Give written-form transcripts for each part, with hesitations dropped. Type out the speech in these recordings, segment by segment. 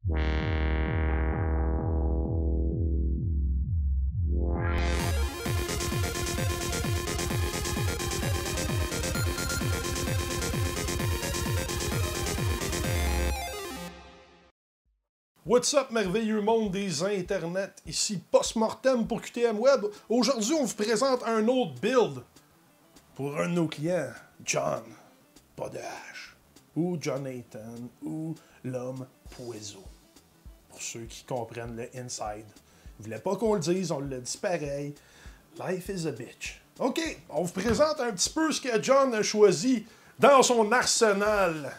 What's up, merveilleux monde des internets, ici Postmortem pour QTM Web. Aujourd'hui, on vous présente un autre build pour un de nos clients, John, pas de H, ou Jonathan, ou l'homme Poiseau. Pour ceux qui comprennent le inside. Ils voulaient pas qu'on le dise, on le dit pareil. Life is a bitch. Ok, on vous présente un petit peu ce que John a choisi dans son arsenal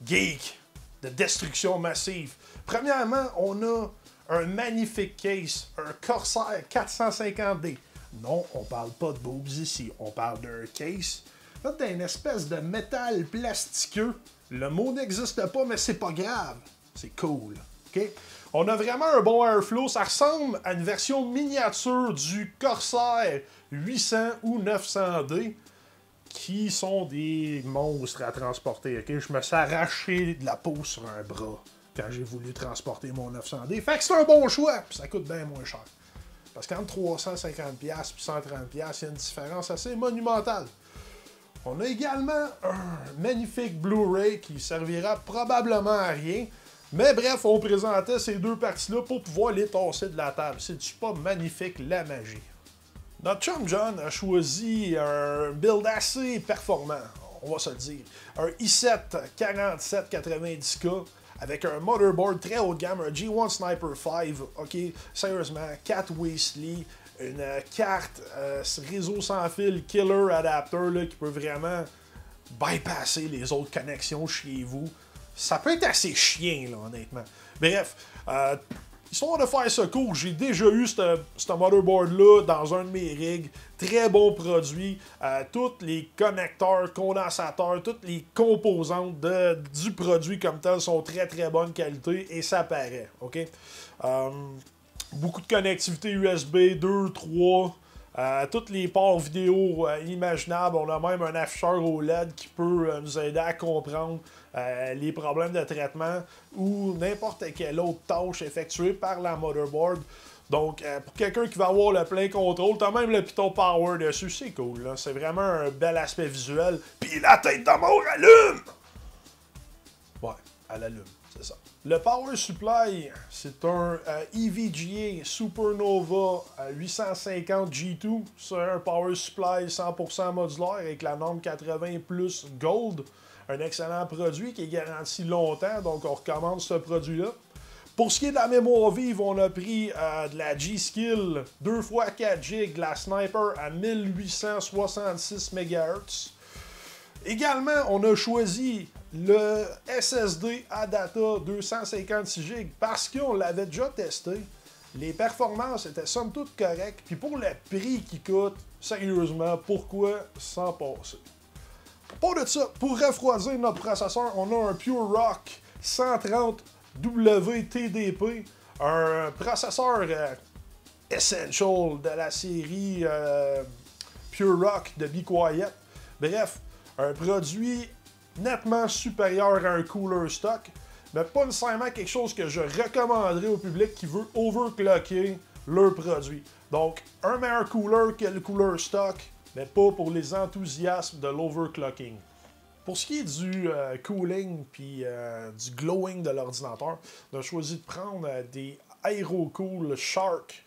geek de destruction massive. Premièrement, on a un magnifique case, un Corsair 450D. Non, on parle pas de boobs ici, on parle d'un case fait d'une espèce de métal plastiqueux. Le mot n'existe pas, mais c'est pas grave. C'est cool. Okay? On a vraiment un bon airflow. Ça ressemble à une version miniature du Corsair 800 ou 900D qui sont des monstres à transporter. Okay? Je me suis arraché de la peau sur un bras quand j'ai voulu transporter mon 900D. Fait que c'est un bon choix, puis ça coûte bien moins cher. Parce qu'entre 350$ et 130$, il y a une différence assez monumentale. On a également un magnifique Blu-ray qui servira probablement à rien. Mais bref, on présentait ces deux parties-là pour pouvoir les tasser de la table. C'est-tu pas magnifique, la magie? Notre chum John a choisi un build assez performant, on va se le dire. Un i7 4790K avec un motherboard très haut de gamme, un G1 Sniper 5, ok, sérieusement, 4 Weasley, une carte réseau sans fil killer adapter là, qui peut vraiment bypasser les autres connexions chez vous. Ça peut être assez chiant, là, honnêtement. Bref, histoire de faire ce cours, j'ai déjà eu ce motherboard-là dans un de mes rigs. Très bon produit. Tous les connecteurs, condensateurs, toutes les composantes du produit comme tel sont très très bonne qualité et ça paraît. Ok? Beaucoup de connectivité USB 2, 3. Toutes les ports vidéo imaginables. On a même un afficheur OLED qui peut nous aider à comprendre les problèmes de traitement ou n'importe quelle autre tâche effectuée par la motherboard. Donc, pour quelqu'un qui va avoir le plein contrôle, t'as même le Python Power dessus, c'est cool. C'est vraiment un bel aspect visuel. Puis la tête de mort allume! Ouais, elle allume, c'est ça. Le Power Supply, c'est un EVGA Supernova 850 G2. C'est un Power Supply 100% modulaire avec la norme 80 plus Gold. Un excellent produit qui est garanti longtemps, donc on recommande ce produit-là. Pour ce qui est de la mémoire vive, on a pris de la G-Skill 2x4 GB, la Sniper à 1866 MHz. Également, on a choisi le SSD Adata 256 GB parce qu'on l'avait déjà testé. Les performances étaient somme toute correctes. Puis pour le prix qui coûte, sérieusement, pourquoi s'en passer? Pas de ça, pour refroidir notre processeur, on a un PureRock 130 WTDP, un processeur Essential de la série PureRock de Be Quiet. Bref, un produit nettement supérieur à un cooler stock, mais pas nécessairement quelque chose que je recommanderais au public qui veut overclocker leur produit. Donc, un meilleur cooler que le cooler stock, mais pas pour les enthousiastes de l'overclocking. Pour ce qui est du cooling puis du glowing de l'ordinateur, on a choisi de prendre des Aerocool Shark,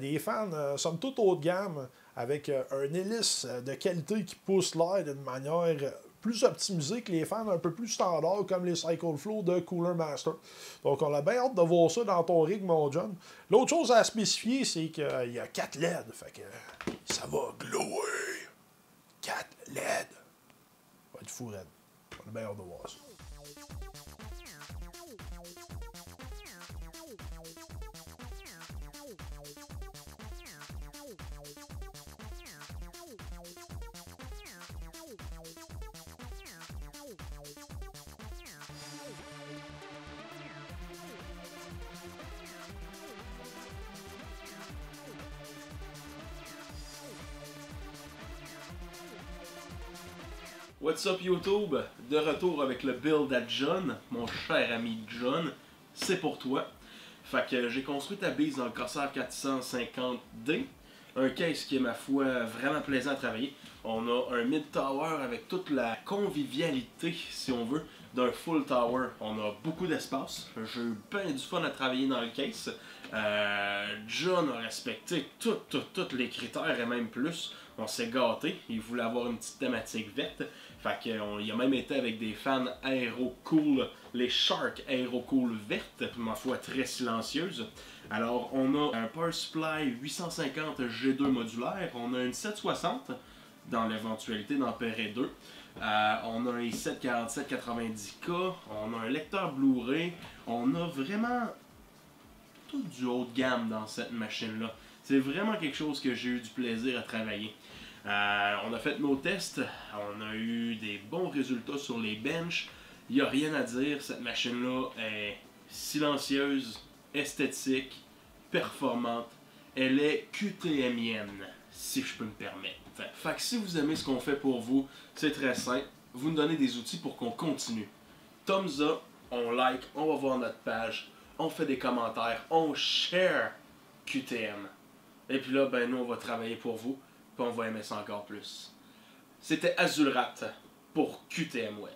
des fans somme toute haut de gamme, avec un hélice de qualité qui pousse l'air d'une manière plus optimisée que les fans un peu plus standards comme les CycleFlow de Cooler Master. Donc on a bien hâte de voir ça dans ton rig, mon John. L'autre chose à spécifier, c'est qu'il y a 4 LED, fait que ça va glower. 4 LED. Ça va être fou, raide. On a bien hâte de voir ça. What's up YouTube? De retour avec le build à John, mon cher ami John. c'est pour toi. Fait que j'ai construit ta base dans le Corsair 450D. Un case qui est, ma foi, vraiment plaisant à travailler. On a un mid-tower avec toute la convivialité, si on veut, d'un full tower. On a beaucoup d'espace. J'ai eu bien du fun à travailler dans le case. John a respecté tous les critères et même plus. On s'est gâté. Il voulait avoir une petite thématique verte. Fait qu'il a même été avec des fans aéro-cool, les Shark aéro-cool vertes, ma foi très silencieuses. Alors, on a un Power Supply 850 G2 modulaire, on a une 760 dans l'éventualité d'en payer 2. On a un i7 4790K, on a un lecteur Blu-ray, on a vraiment tout du haut de gamme dans cette machine-là. C'est vraiment quelque chose que j'ai eu du plaisir à travailler. On a fait nos tests, on a eu des bons résultats sur les benches. Il n'y a rien à dire, cette machine-là est silencieuse, esthétique, performante. Elle est QTMienne, si je peux me permettre. Fait que si vous aimez ce qu'on fait pour vous, c'est très simple. Vous nous donnez des outils pour qu'on continue. Thumbs up, on like, on va voir notre page, on fait des commentaires, on share QTM. Et puis là, ben nous, on va travailler pour vous, puis on va aimer ça encore plus. C'était Azulrat pour QTM Web.